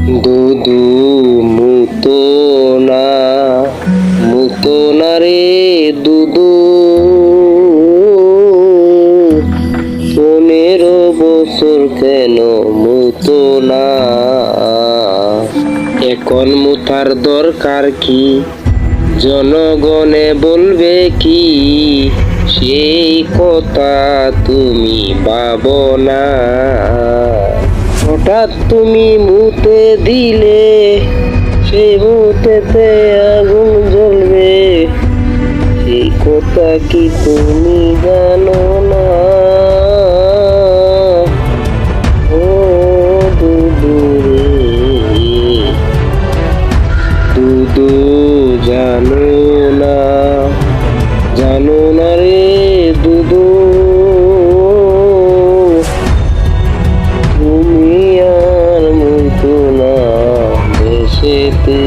দুদু মুতো না, মুতো না রে দুদু, 15 বছর কেন মুতো না? এখন মুতার দরকার কি? জনগণে বলবে কি? সেই কথা তুমি ভাবো না। হঠাৎ তুমি মুতে দিলে সেই মুতেতে আগুন জ্বলবে, সেই কথা কি তুমি জানো না? ও দুদু রে, দুদু জানো না, জানো না রে দুদু, তুমি আর মুতো না দেশেতে।